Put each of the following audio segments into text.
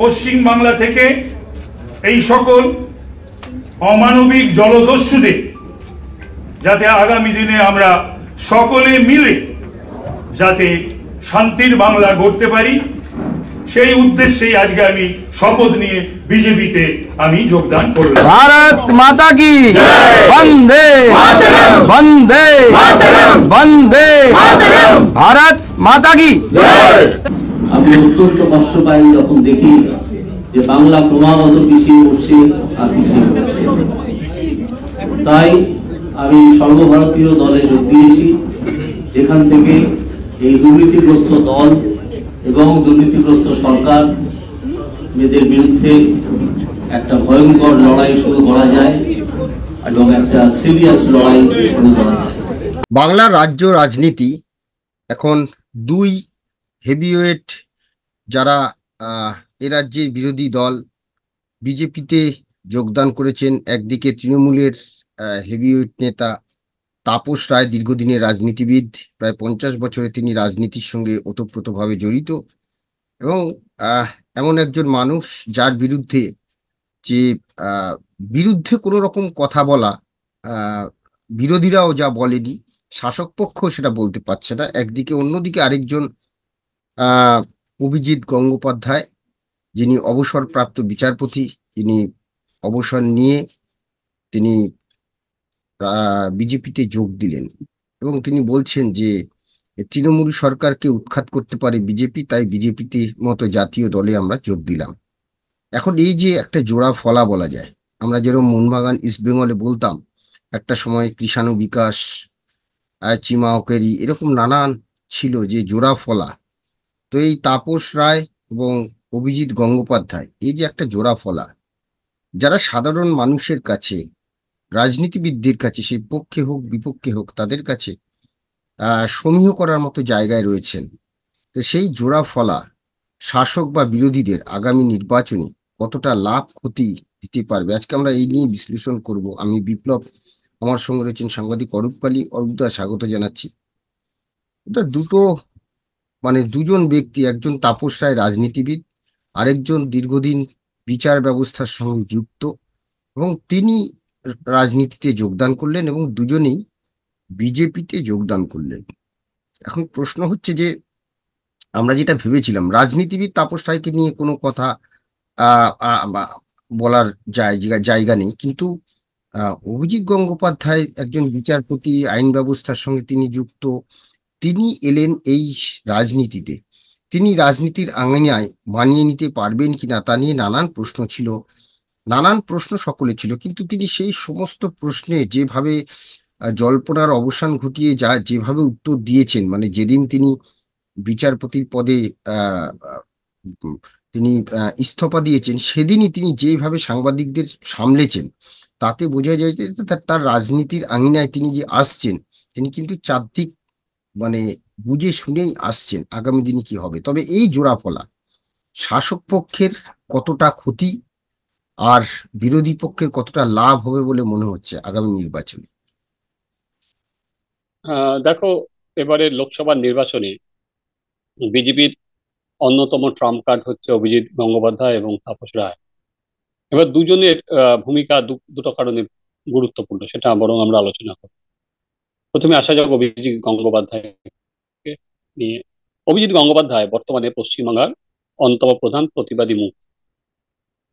পশ্চিম বাংলা থেকে এই সকল অমানবিক জলদস্যুদের যাতে আগামী দিনে আমরা সকলে মিলে যাতে শান্তির বাংলা গড়তে পারি, সেই উদ্দেশ্যেই আজকে আমি শপথ নিয়ে বিজেপিতে আমি যোগদান করলাম। ভারত মাতা কি বন্দে বন্দে বন্দে, ভারত মাতা কি। আমি অত্যন্ত কষ্ট পাই যখন দেখি যে বাংলা ক্রমাগত পিছিয়ে পড়ছে আর পিছিয়ে পড়ছে। তাই আমি সর্বভারতীয় দলে যোগ দিয়েছি, যেখান থেকে এই দুর্নীতিগ্রস্ত দল এবং দুর্নীতিগ্রস্ত সরকার এদের বিরুদ্ধে একটা ভয়ঙ্কর লড়াই শুরু করা যায় এবং একটা সিরিয়াস লড়াই শুরু করা যায়। বাংলার রাজ্য রাজনীতি এখন দুই হেভিওয়েট যারা এ রাজ্যের বিরোধী দল বিজেপিতে যোগদান করেছেন। একদিকে তৃণমূলের হেভিওয়েট নেতা তাপস রায়, দীর্ঘদিনের রাজনীতিবিদ, প্রায় 50 বছরে তিনি রাজনীতির সঙ্গে ওতপ্রোতভাবে জড়িত এবং এমন একজন মানুষ যার বিরুদ্ধে বিরুদ্ধে কোনো রকম কথা বলা বিরোধীরাও যা বলেনি, শাসক পক্ষ সেটা বলতে পারছে না। একদিকে, অন্যদিকে আরেকজন অভিজিৎ গঙ্গোপাধ্যায়, যিনি অবসরপ্রাপ্ত বিচারপতি, তিনি অবসর নিয়ে তিনি বিজেপিতে যোগ দিলেন এবং তিনি বলছেন যে তৃণমূল সরকারকে উৎখাত করতে পারে বিজেপি, তাই বিজেপিতে মতো জাতীয় দলে আমরা যোগ দিলাম। এখন এই যে একটা জোড়া ফলা বলা যায়, আমরা যেরকম মোহনবাগান ইস্টবেঙ্গলে বলতাম একটা সময় কৃষাণু বিকাশ, চিমাওকেরি, এরকম নানান ছিল যে জোড়া ফলা। তো এই তাপস রায় এবং অভিজিৎ গঙ্গোপাধ্যায়, এই যে একটা জোড়া ফলা, যারা সাধারণ মানুষের কাছে, রাজনীতিবিদদের কাছে, সেই পক্ষে হোক বিপক্ষে হোক, তাদের কাছে সমীহ করার মতো জায়গায় রয়েছেন। তো সেই জোড়া ফলা শাসক বা বিরোধীদের আগামী নির্বাচনে কতটা লাভ ক্ষতি দিতে পারবে, আজকে আমরা এই নিয়ে বিশ্লেষণ করব। আমি বিপ্লব, আমার সঙ্গে রয়েছেন সাংবাদিক অরূপ পালি। অরূপদা, স্বাগত জানাচ্ছি। দুজন ব্যক্তি, একজন তাপস রায় রাজনীতিবিদ, আরেকজন দীর্ঘদিন বিচার ব্যবস্থার সঙ্গে যুক্ত এবং তিনি রাজনীতিতে যোগদান করলেন এবং দুজনেই বিজেপিতে যোগদান করলেন। এখন প্রশ্ন হচ্ছে যে আমরা যেটা ভেবেছিলাম রাজনীতিবিদ তাপস রায়কে নিয়ে কোনো কথা বলার জায়গা নেই, কিন্তু অভিজিৎ গঙ্গোপাধ্যায় একজন বিচারপতি, আইন ব্যবস্থার সঙ্গে তিনি যুক্ত, তিনি এলেন এই রাজনীতিতে। তিনি রাজনীতির আঙিনায় মানিয়ে নিতে পারবেন কিনা তা নিয়ে নানান প্রশ্ন ছিল, নানান প্রশ্ন সকলে ছিল, কিন্তু তিনি সেই সমস্ত প্রশ্নে যেভাবে জল্পনার অবসান ঘটিয়ে যেভাবে উত্তর দিয়েছেন, মানে যেদিন তিনি বিচারপতির পদে তিনি ইস্তফা দিয়েছেন, সেদিনই তিনি যেভাবে সাংবাদিকদের সামলেছেন, তাতে বোঝা যায় যে তার রাজনীতির আঙিনায় তিনি যে আসছেন, তিনি কিন্তু চারদিক বুঝে শুনেই আসছেন আগামী দিনে কি হবে। তবে এই জোড়া ফলা শাসক পক্ষের কতটা ক্ষতি আর বিরোধী পক্ষের কতটা লাভ হবে বলে মনে হচ্ছে আগামী নির্বাচনে? দেখো, এবারে লোকসভা নির্বাচনে বিজেপির অন্যতম ট্রাম্প কার্ড হচ্ছে অভিজিৎ গঙ্গোপাধ্যায় এবং তাপস রায়। এবার দুজনের ভূমিকা দুটো কারণে গুরুত্বপূর্ণ, সেটা বরং আমরা আলোচনা করব। প্রথমে আসা যাক অভিজিৎ গঙ্গোপাধ্যায় নিয়ে। অভিজিৎ গঙ্গোপাধ্যায় বর্তমানে পশ্চিমবাংলার অন্যতম প্রধান প্রতিবাদী মুখ।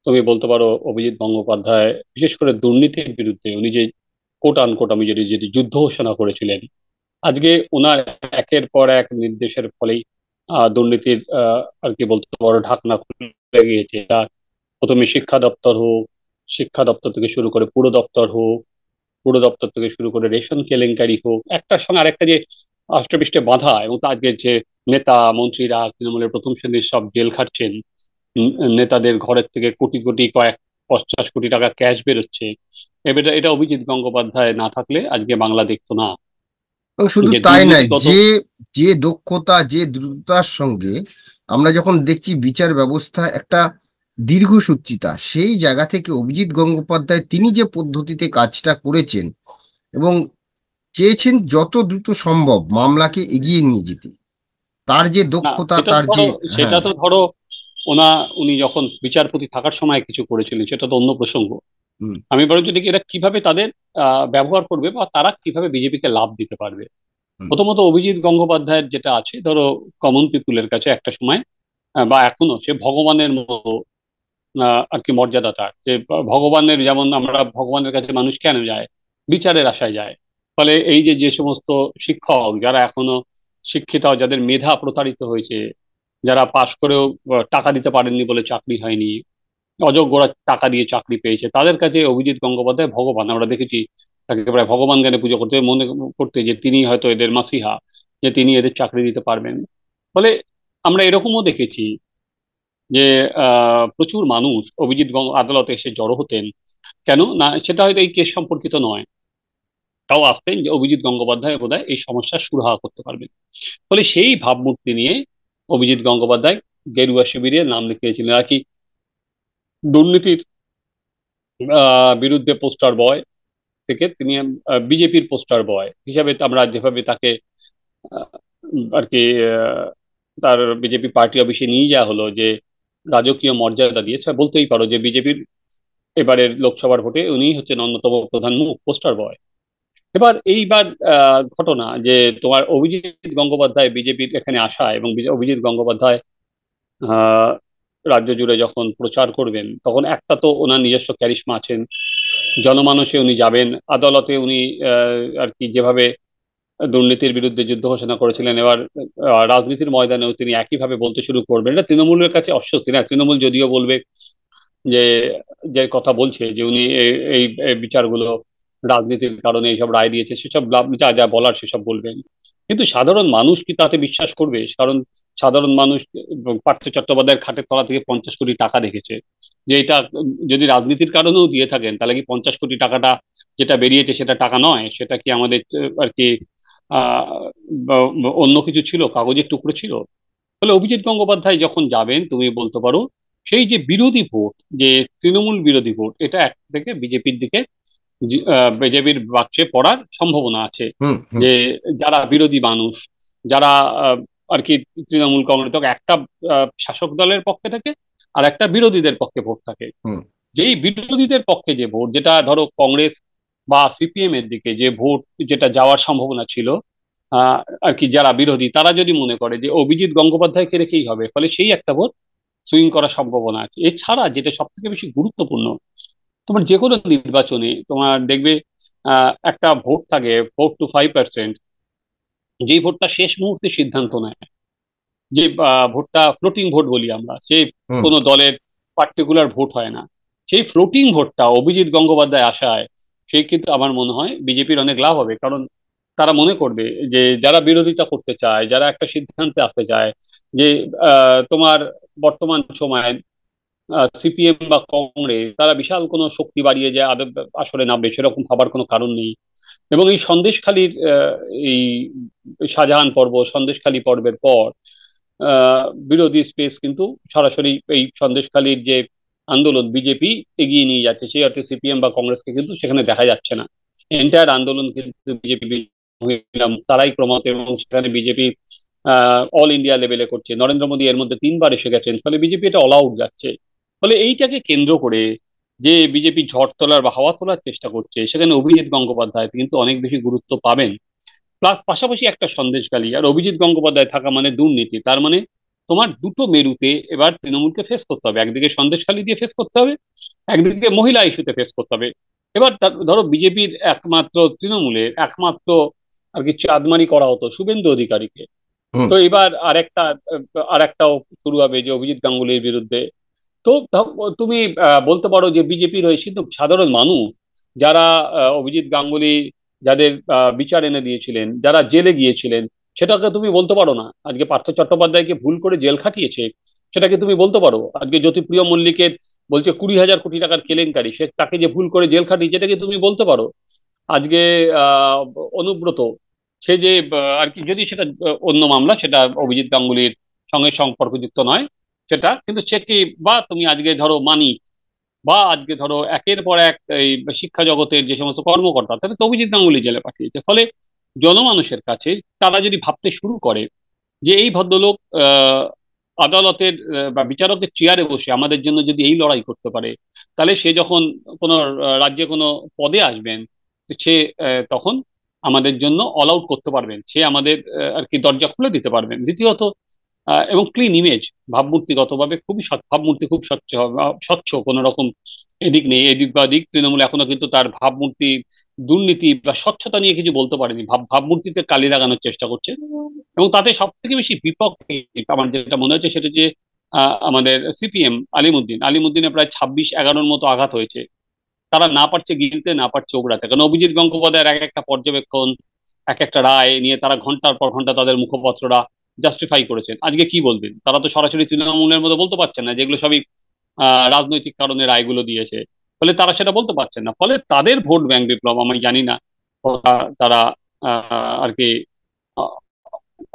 তুমি বলতে পারো অভিজিৎ গঙ্গোপাধ্যায় বিশেষ করে দুর্নীতির বিরুদ্ধে উনি যে কোট আনকোট আমি যদি যুদ্ধ ঘোষণা করেছিলেন, আজকে ওনার একের পর এক নির্দেশের ফলেই দুর্নীতির আর কি বলতে পারো ঢাকনা খুলে গিয়েছে। এটা প্রথমে শিক্ষা দপ্তর হোক, শিক্ষা দপ্তর থেকে শুরু করে পুর দপ্তর হোক, পুর দপ্তর থেকে শুরু করে রেশন কেলেঙ্কারি হোক, একটার সঙ্গে আরেকটা যে আষ্টপৃষ্টে বাঁধা, এবং আজকে যে নেতা মন্ত্রীরা তৃণমূলের প্রথম শ্রেণীর সব জেল খাটছেন, নেতাদের ঘরের থেকে কোটি কোটি 50 কোটি টাকা ক্যাশ বেরোচ্ছে, এটা অভিজিৎ গঙ্গোপাধ্যায় না থাকলে আজকে বাংলা দেখতো না। শুধু তাই নয়, যে দক্ষতা, যে দ্রুততার সঙ্গে আমরা যখন দেখছি বিচার ব্যবস্থা একটা দীর্ঘসূত্রিতা, সেই জায়গা থেকে অভিজিৎ গঙ্গোপাধ্যায় তিনি যে পদ্ধতিতে কাজটা করেছেন এবং চেয়েছেন যত দ্রুত সম্ভব মামলাকে এগিয়ে নিয়ে যেতে, তার যে না, দক্ষতা, সেটা তার যে ধরো সেটা তো ধরো উনি যখন বিচারপতি থাকার সময় কিছু করেছিলেন, সেটা তো অন্য প্রসঙ্গ। হুম, আমি বরঞ্চ দেখি এরা কিভাবে তাদের ব্যবহার করবে বা তারা কিভাবে বিজেপিকে লাভ দিতে পারবে। হুম, প্রথমত অভিজিৎ গঙ্গোপাধ্যায়ের যেটা আছে, ধরো কমন পিপুলের কাছে একটা সময় বা এখনো সে ভগবানের মতো আর কি মর্যাদা তার, যে ভগবানের, যেমন আমরা ভগবানের কাছে মানুষ কেন যায়? বিচারের আশায় যায়। ফলে এই যে যে সমস্ত শিক্ষক যারা এখনো শিক্ষিত, যাদের মেধা প্রতারিত হয়েছে, যারা পাশ করেও টাকা দিতে পারেননি বলে চাকরি হয়নি, অযোগ্যরা টাকা দিয়ে চাকরি পেয়েছে, তাদের কাছে অভিজিৎ গঙ্গোপাধ্যায় ভগবান। আমরা দেখেছি তাকে প্রায় ভগবান জ্ঞানে পুজো করতে, মনে করতে যে তিনি হয়তো এদের মাসিহা, যে তিনি এদের চাকরি দিতে পারবেন। ফলে আমরা এরকমও দেখেছি যে প্রচুর মানুষ আদালতে এসে জড়ো হতেন। কেন না, সেটা হয়তো এই কেস সম্পর্কিত নয়, তাও আসতেন যে অভিজিৎ গঙ্গোপাধ্যায় বোধহয় এই সমস্যার সুরাহা করতে পারবেন। ফলে সেই ভাবমূর্তি নিয়ে অভিজিৎ গঙ্গোপাধ্যায় গেরুয়া শিবিরে নাম লিখিয়েছিলেন আর কি। দুর্নীতির বিরুদ্ধে পোস্টার বয় থেকে তিনি বিজেপির পোস্টার বয় হিসাবে আমরা যেভাবে তাকে আহ, আর কি তার বিজেপি পার্টি অফিসে নিয়ে যাওয়া হলো, যে রাজকীয় মর্যাদা দিয়েছে, বলতেই পারো যে বিজেপির এবারের লোকসভার ভোটে উনি হচ্ছেন অন্যতম প্রধান মুখ, পোস্টার বয়। এবার এইবার ঘটনা যে তোমার অভিজিৎ গঙ্গোপাধ্যায় বিজেপির এখানে আসা এবং অভিজিৎ গঙ্গোপাধ্যায় আহ রাজ্য জুড়ে যখন প্রচার করবেন, তখন একটা তো ওনার নিজস্ব ক্যারিশমা আছেন, জনমানসে উনি যাবেন, আদালতে উনি আর কি যেভাবে দুর্নীতির বিরুদ্ধে যুদ্ধ ঘোষণা করেছিলেন, এবার রাজনীতির ময়দানেও তিনি একইভাবে বলতে শুরু করবেন। এটা তৃণমূলের কাছে অস্বস্তি না, তৃণমূল যদিও বলবে যে যে কথা বলছে যে উনি এই এই বিচারগুলো রাজনীতির কারণে এইসব রায় দিয়েছে, সেসব যা যা বলার সেসব বলবেন, কিন্তু সাধারণ মানুষ কি তাতে বিশ্বাস করবে? কারণ সাধারণ মানুষ পার্থ চট্টোপাধ্যায়ের খাটের তলা থেকে 50 কোটি টাকা দেখেছে। যে এটা যদি রাজনীতির কারণেও দিয়ে থাকেন, তাহলে কি 50 কোটি টাকাটা যেটা বেরিয়েছে সেটা টাকা নয়? সেটা কি আমাদের আর কি আহ অন্য কিছু ছিল, কাগজের টুকরো ছিল? ফলে অভিজিৎ গঙ্গোপাধ্যায় যখন যাবেন, তুমি বলতে পারো সেই যে বিরোধী ভোট, যে তৃণমূল বিরোধী ভোট, এটা এক থেকে বিজেপির দিকে বিজেপির বাক্সে পড়ার সম্ভাবনা আছে। হুম, হুম, যে যারা বিরোধী মানুষ, যারা আর কি তৃণমূল কংগ্রেস, একটা শাসক দলের পক্ষে থাকে আর একটা বিরোধীদের পক্ষে ভোট থাকে। হুম, যেই বিরোধীদের পক্ষে যে ভোট, যেটা ধরো কংগ্রেস বা সিপিএম এর দিকে যে ভোট যেটা যাওয়ার সম্ভাবনা ছিল, আহ আর কি যারা বিরোধী তারা যদি মনে করে যে অভিজিৎ গঙ্গোপাধ্যায়কে রেখেই হবে, ফলে সেই একটা ভোট সুইং করার সম্ভাবনা আছে। এছাড়া যেটা সব থেকে বেশি গুরুত্বপূর্ণ, তোমার যে কোনো নির্বাচনে তোমার দেখবে একটা ভোট থাকে 4 to 5%, যেই ভোটটা শেষ মুহূর্তে সিদ্ধান্ত নেয়, যে ভোটটা ফ্লোটিং ভোট বলি আমরা, সে হুম, কোনো দলের পার্টিকুলার ভোট হয় না, সেই ফ্লোটিং ভোটটা অভিজিৎ গঙ্গোপাধ্যায় আসায় সেই কিন্তু আমার মনে হয় বিজেপির অনেক লাভ হবে। কারণ তারা মনে করবে যে যারা বিরোধিতা করতে চায়, যারা একটা সিদ্ধান্তে আসতে চায় যে তোমার বর্তমান সময়ে সিপিএম বা কংগ্রেস তারা বিশাল কোনো শক্তি বাড়িয়ে যায় আসলে নামবে, সেরকম ভাবার কোনো কারণ নেই। এবং এই সন্দেশখালীর এই শাহজাহান পর্ব, সন্দেশখালী পর্বের পর বিরোধী স্পেস কিন্তু সরাসরি এই সন্দেশখালীর যে আন্দোলন বিজেপি এগিয়ে নিয়ে যাচ্ছে, সেই অর্থে সিপিএম বা কংগ্রেসকে কিন্তু সেখানে দেখা যাচ্ছে না। এন্টায়ার আন্দোলন কিন্তু বিজেপি তারাই ক্রমাগত, এবং সেখানে বিজেপি অল ইন্ডিয়া লেভেলে করছে। নরেন্দ্র মোদী এর মধ্যে 3বার এসে গেছেন, ফলে বিজেপি এটা অল আউট যাচ্ছে। ফলে এইটাকে কেন্দ্র করে যে বিজেপি ঝড় তোলার বা হাওয়া তোলার চেষ্টা করছে, সেখানে অভিজিৎ গঙ্গোপাধ্যায় কিন্তু অনেক বেশি গুরুত্ব পাবেন। প্লাস পাশাপাশি একটা সন্দেশখালী আর অভিজিৎ গঙ্গোপাধ্যায় থাকা মানে দুর্নীতি, তার মানে তোমার দুটো মেরুতে এবার তৃণমূলকে ফেস করতে হবে। একদিকে সন্দেশখালী দিয়ে ফেস করতে হবে, একদিকে মহিলা ইস্যুতে ফেস করতে হবে। এবার ধরো বিজেপির একমাত্র, তৃণমূলের একমাত্র আর কি চাঁদমারি করা হতো শুভেন্দু অধিকারীকে, হুম, তো এবার আরেকটাও শুরু হবে যে অভিজিৎ গাঙ্গুলির বিরুদ্ধে। তো তুমি বলতে পারো যে বিজেপির হয়ে কিন্তু সাধারণ মানুষ যারা অভিজিৎ গাঙ্গুলি যাদের বিচার এনে দিয়েছিলেন, যারা জেলে গিয়েছিলেন, সেটাকে তুমি বলতে পারো না আজকে পার্থ চট্টোপাধ্যায়কে ভুল করে জেল খাটিয়েছে? সেটাকে তুমি বলতে পারো আজকে জ্যোতিপ্রিয় মল্লিকের বলছে 20,000 কোটি টাকার কেলেঙ্কারি, সে তাকে যে ভুল করে জেল খাটিয়েছে, এটাকে তুমি বলতে পারো আজকে আহ অনুব্রত, সে যে আর কি, যদি সেটা অন্য মামলা, সেটা অভিজিৎ গাঙ্গুলির সঙ্গে সম্পর্কযুক্ত নয়, সেটা কিন্তু সে কি, বা তুমি আজকে ধরো মানি, বা আজকে ধরো একের পর এক এই শিক্ষা জগতের যে সমস্ত কর্মকর্তা, তাদের তো অভিজিৎ গাঙ্গুলি জেলে পাঠিয়েছে। ফলে জনমানুষের কাছে তারা যদি ভাবতে শুরু করে যে এই ভদ্রলোক আদালতের বা বিচারকের চেয়ারে বসে আমাদের জন্য যদি এই লড়াই করতে পারে, তাহলে সে যখন কোনো রাজ্যে কোনো পদে আসবেন, তো সে তখন আমাদের জন্য অল আউট করতে পারবেন, সে আমাদের আর কি দরজা খুলে দিতে পারবেন। দ্বিতীয়ত এবং ক্লিন ইমেজ, ভাবমূর্তিগতভাবে খুবই ভাবমূর্তি খুব স্বচ্ছ স্বচ্ছ, কোনো রকম এদিক নেই, এদিক বা দিক। তৃণমূল এখনো কিন্তু তার ভাবমূর্তি দুর্নীতি বা স্বচ্ছতা নিয়ে কিছু বলতে পারেনি, ভাবমূর্তিতে কালি লাগানোর চেষ্টা করছে। এবং তাতে সব থেকে বেশি বিপক্ষে আমার যেটা মনে হচ্ছে সেটা যে আমাদের সিপিএম আলিমুদ্দিনে প্রায় 26-11-র মতো আঘাত হয়েছে। তারা না পারছে গিলতে, না পারছে ওগড়াতে, কারণ অভিজিৎ গঙ্গোপাধ্যায়ের এক একটা পর্যবেক্ষণ, এক একটা রায় নিয়ে তারা ঘন্টার পর ঘন্টা তাদের মুখপত্ররা জাস্টিফাই করেছেন। আজকে কি বলবেন? তারা তো সরাসরি তৃণমূলের মতো বলতে পারছেন না, যেগুলো সবই রাজনৈতিক কারণে রায়গুলো দিয়েছে। ফলে তারা সেটা বলতে পারছেন না, ফলে তাদের ভোট ব্যাংক বিপ্লব আমি জানি না তারা আর কি আহ,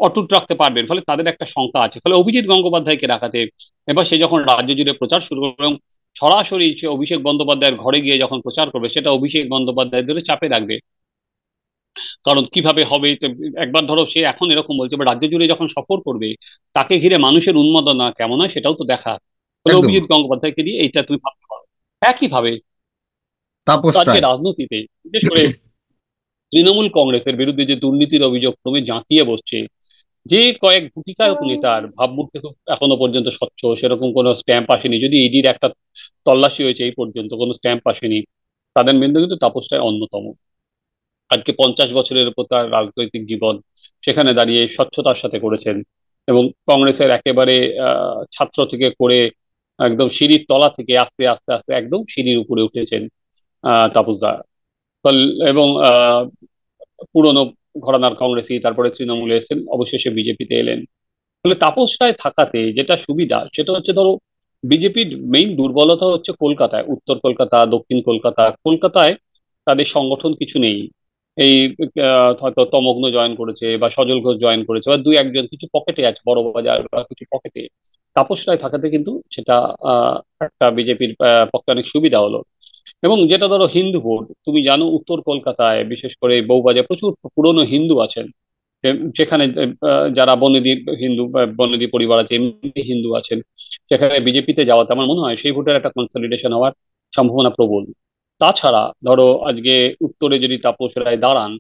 অটুট রাখতে পারবেন। ফলে তাদের একটা শঙ্কা আছে। ফলে অভিজিৎ গঙ্গোপাধ্যায়কে রাখাতে এবার সে যখন রাজ্য জুড়ে প্রচার শুরু করবে এবং সরাসরি সে অভিষেক বন্দ্যোপাধ্যায়ের ঘরে গিয়ে যখন প্রচার করবে, সেটা অভিষেক বন্দ্যোপাধ্যায় ধরে চাপে রাখবে। কারণ কিভাবে হবে, তো একবার ধরো সে এখন এরকম বলছে, বা রাজ্য জুড়ে যখন সফর করবে, তাকে ঘিরে মানুষের উন্মাদনা কেমন হয় সেটাও তো দেখা। ফলে একদম। অভিজিৎ গঙ্গোপাধ্যায়কে দিয়ে এইটা তুমি ভাবতে পারো। একইভাবে তাপস আজকে রায়। রাজনীতিতে বিশেষ করে তৃণমূল কংগ্রেসের বিরুদ্ধে যে দুর্নীতির অভিযোগ ক্রমে জাঁকিয়ে বসছে, যে কয়েক গুটিকায়ক নেতার ভাবমূর্তি খুব এখনো পর্যন্ত স্বচ্ছ, সেরকম কোনো স্ট্যাম্প আসেনি, যদি ইডির একটা তল্লাশি হয়েছে এই পর্যন্ত কোনো স্ট্যাম্প আসেনি, তাদের মধ্যে কিন্তু তাপস রায় অন্যতম। আজকে 50 বছরের উপর তার রাজনৈতিক জীবন, সেখানে দাঁড়িয়ে স্বচ্ছতার সাথে করেছেন। এবং কংগ্রেসের একেবারে ছাত্র থেকে করে একদম সিঁড়ির তলা থেকে আস্তে আস্তে আস্তে একদম সিঁড়ির উপরে উঠেছেন তাপসদা। এবং পুরনো ঘরানার কংগ্রেসী, তারপরে তৃণমূলে এসেছেন, অবশেষে বিজেপিতে এলেন। ফলে তাপস রায় থাকাতে যেটা সুবিধা সেটা হচ্ছে, ধরো বিজেপির মেইন দুর্বলতা হচ্ছে কলকাতায়, উত্তর কলকাতা, দক্ষিণ কলকাতা। কলকাতায় তাদের সংগঠন কিছু নেই। এই হয়তো তমগ্ন জয়েন করেছে, বা সজল ঘোষ জয়েন করেছে, বা দুই একজন কিছু পকেটে আছে, বড় বাজার বা কিছু পকেটে। তাপস রায় থাকাতে কিন্তু সেটা আহ একটা বিজেপির পক্ষে অনেক সুবিধা হলো। এবং যেটা ধরো হিন্দু ভোট, তুমি জানো উত্তর কলকাতায় বিশেষ করে বউবাজারে প্রচুর পুরনো হিন্দু আছেন। সেখানে যারা বনেদি হিন্দু বা বনেদি পরিবার আছে, এমনি হিন্দু আছেন, সেখানে বিজেপিতে যাওয়াতে আমার মনে হয় সেই ভোটের একটা কনসলিডেশন হওয়ার সম্ভাবনা প্রবল। তাছাড়া ধরো আজকে উত্তরে যদি তাপস রায় দাঁড়ান,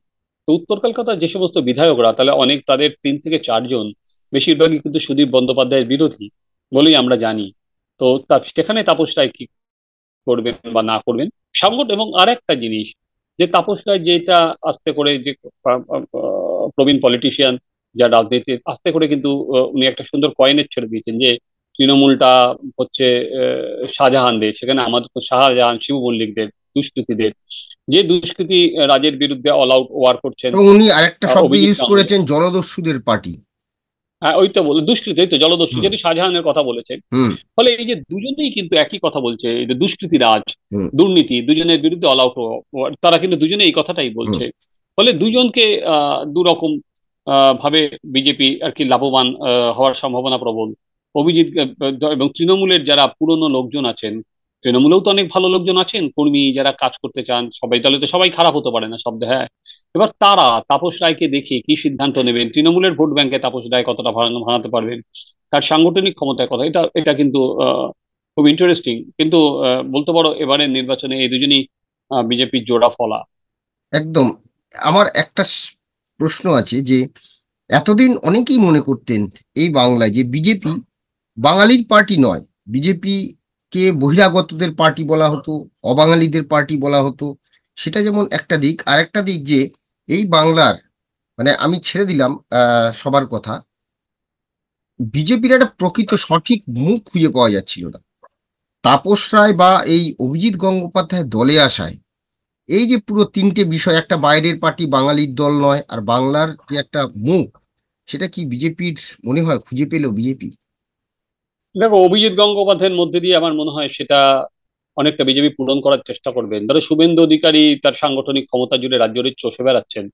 তো উত্তর কলকাতার যে সমস্ত বিধায়করা, তাহলে অনেক তাদের 3 থেকে 4 জন বেশিরভাগই কিন্তু সুদীপ বন্দ্যোপাধ্যায়ের বিরোধী বলেই আমরা জানি। তো সেখানে তাপস রায় কি করবেন বা না করবেন সাংগঠন। এবং আর একটা জিনিস, যে তাপস রায় যেটা আস্তে করে যে প্রবীণ পলিটিশিয়ান, যা রাজনীতি আস্তে করে কিন্তু উনি একটা সুন্দর কয়েনের ছেড়ে দিয়েছেন, যে তৃণমূলটা হচ্ছে শাহজাহানদের, সেখানে আমাদের তো শাহজাহান শিবু মল্লিকদের, দুষ্কৃতীদের, যে দুষ্কৃতী রাজের বিরুদ্ধে অল আউট ওয়ার করছেন এবং উনি আরেকটা শব্দ অভিজিৎ ইউজ গাঙ্গুলি। করেছেন, জলদস্যুদের পার্টি। হ্যাঁ, ওই তো বলে দুষ্কৃতী, এই তো জলদস্যু, হুম। যেটি শাহজাহানের কথা বলেছে। হুম। ফলে এই যে দুজনেই কিন্তু একই কথা বলছে, এই যে দুষ্কৃতী রাজ, হুম। দুর্নীতি, দুজনের বিরুদ্ধে অল আউট, তারা কিন্তু দুজনে এই কথাটাই হুম। বলছে। ফলে দুজনকে দুরকম ভাবে বিজেপি আর কি লাভবান হওয়ার সম্ভাবনা প্রবল। অভিজিৎ এবং তৃণমূলের যারা পুরনো লোকজন আছেন, তৃণমূলেও তো অনেক ভালো লোকজন আছেন, কর্মী যারা কাজ করতে চান, সবাই, তাহলে তো সবাই খারাপ হতে পারে না শব্দ, হ্যাঁ। এবার তারা তাপস রায়কে দেখে কি সিদ্ধান্ত নেবেন, তৃণমূলের ভোট ব্যাংকে তাপস রায় কতটা ভাঙাতে পারবেন, তার সাংগঠনিক ক্ষমতার কথা, এটা এটা কিন্তু খুব ইন্টারেস্টিং। কিন্তু বলতে পারো এবারের নির্বাচনে এই দুজনই বিজেপির জোড়া ফলা। একদম। আমার একটা প্রশ্ন আছে যে এতদিন অনেকেই মনে করতেন এই বাংলায় যে বিজেপি বাঙালির পার্টি নয়, বিজেপি কে বহিরাগতদের পার্টি বলা হতো, অবাঙালিদের পার্টি বলা হতো। সেটা যেমন একটা দিক, আর একটা দিক যে এই বাংলার, মানে আমি ছেড়ে দিলাম সবার কথা, বিজেপির একটা প্রকৃত সঠিক মুখ খুঁজে পাওয়া যাচ্ছিল না। তাপস রায় বা এই অভিজিৎ গঙ্গোপাধ্যায় দলে আসায় এই যে পুরো তিনটে বিষয়, একটা বাইরের পার্টি, বাঙালির দল নয়, আর বাংলার যে একটা মুখ, সেটা কি বিজেপির মনে হয় খুঁজে পেল বিজেপি? দেখো, অভিজিৎ গঙ্গোপাধ্যায়ের মধ্যে দিয়ে আমার মনে হয় সেটা অনেকটা বিজেপি পূরণ করার চেষ্টা করবেন। ধরো শুভেন্দু অধিকারী তার সাংগঠনিক ক্ষমতা জুড়ে রাজ্য জুড়ে চষে বেড়াচ্ছেন,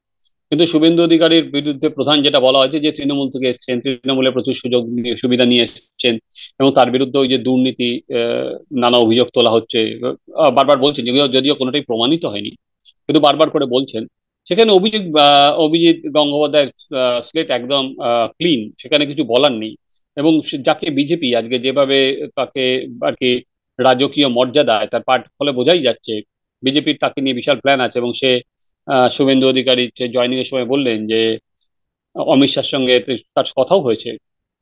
কিন্তু শুভেন্দু অধিকারীর বিরুদ্ধে প্রধান যেটা বলা হয়েছে যে তৃণমূল থেকে এসছেন, তৃণমূলে প্রচুর সুবিধা নিয়ে এসছেন, এবং তার বিরুদ্ধে ওই যে দুর্নীতি, নানা অভিযোগ তোলা হচ্ছে, বারবার বলছেন, যদিও কোনোটাই প্রমাণিত হয়নি, কিন্তু বারবার করে বলছেন। সেখানে অভিজিৎ গঙ্গোপাধ্যায়ের স্লেট একদম ক্লিন, সেখানে কিছু বলার নেই। এবং যাকে বিজেপি আজকে যেভাবে তাকে আর কি রাজকীয় মর্যাদায় তার পাঠ ফলে বোঝাই যাচ্ছে বিজেপির তাকে নিয়ে বিশাল প্ল্যান আছে। এবং সে শুভেন্দু অধিকারী জয়নিং এর সময় বললেন যে অমিত শাহর সঙ্গে তার কথাও হয়েছে,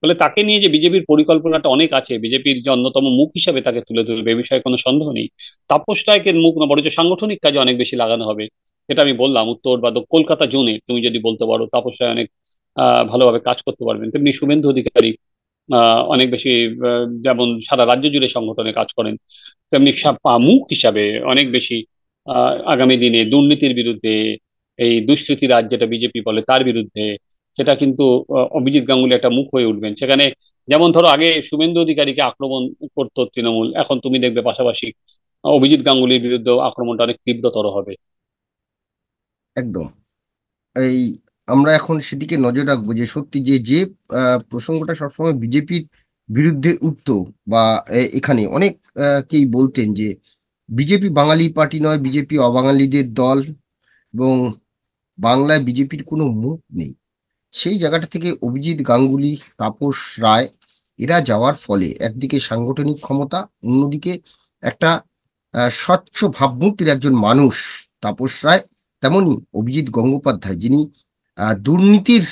বলে তাকে নিয়ে যে বিজেপির পরিকল্পনাটা অনেক আছে, বিজেপির যে অন্যতম মুখ হিসাবে তাকে তুলে ধরবে, এ বিষয়ে কোনো সন্দেহ নেই। তাপস রায়কে মুখ না, বরঞ্চ সাংগঠনিক কাজে অনেক বেশি লাগানো হবে। এটা আমি বললাম, উত্তর বা কলকাতা জোনে তুমি যদি বলতে পারো তাপস রায় অনেক ভালোভাবে কাজ করতে পারবেন, তেমনি শুভেন্দু অধিকারী অনেক বেশি, যেমন সারা রাজ্য জুড়ে সংগঠনে কাজ করেন, তেমনি মুখ হিসাবে অনেক বেশি আগামী দিনে দুর্নীতির বিরুদ্ধে, এই দুষ্কৃতি রাজ যেটা বিজেপি বলে তার বিরুদ্ধে, সেটা কিন্তু অভিজিৎ গাঙ্গুলি একটা মুখ হয়ে উঠবেন সেখানে। যেমন ধরো আগে শুভেন্দু অধিকারীকে আক্রমণ করতো তৃণমূল, এখন তুমি দেখবে পাশাপাশি অভিজিৎ গাঙ্গুলির বিরুদ্ধে আক্রমণটা অনেক তীব্রতর হবে। একদম। এই আমরা এখন সেদিকে নজর রাখবো যে সত্যি যে যে প্রসঙ্গটা সবসময় বিজেপির বিরুদ্ধে উঠতো বা এখানে অনেক কেই বলতেন যে বিজেপি বাঙালি পার্টি নয়, বিজেপি অবাঙালিদের দল, এবং বাংলায় বিজেপির কোনো মুখ নেই। সেই জায়গাটা থেকে অভিজিৎ গাঙ্গুলি, তাপস রায় এরা যাওয়ার ফলে একদিকে সাংগঠনিক ক্ষমতা, অন্যদিকে একটা স্বচ্ছ ভাবমূর্তির একজন মানুষ তাপস রায়, তেমনি অভিজিৎ গঙ্গোপাধ্যায়, যিনি দুর্নীতির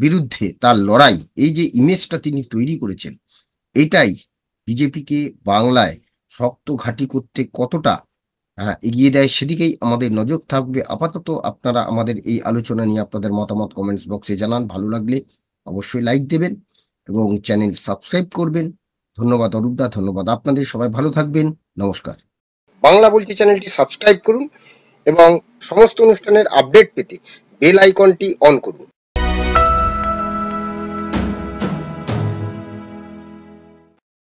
বিরুদ্ধে তার লড়াই, এই যে ইমেজটা তিনি তৈরি করেছেন, এটাই বিজেপিকে বাংলায় শক্ত ঘাঁটি করতে কতটা এগিয়ে দেয় সেদিকেই আমাদের নজর থাকবে। আপাতত আপনারা আমাদের এই আলোচনা নিয়ে আপনাদের মতামত কমেন্টস বক্সে জানান। ভালো লাগলে অবশ্যই লাইক দেবেন এবং চ্যানেল সাবস্ক্রাইব করবেন। ধন্যবাদ অরূপদা, ধন্যবাদ আপনাদের। সবাই ভালো থাকবেন, নমস্কার। বাংলা বলছি চ্যানেলটি সাবস্ক্রাইব করুন এবং সমস্ত অনুষ্ঠানের আপডেট পেতে বেল আইকনটি অন করুন।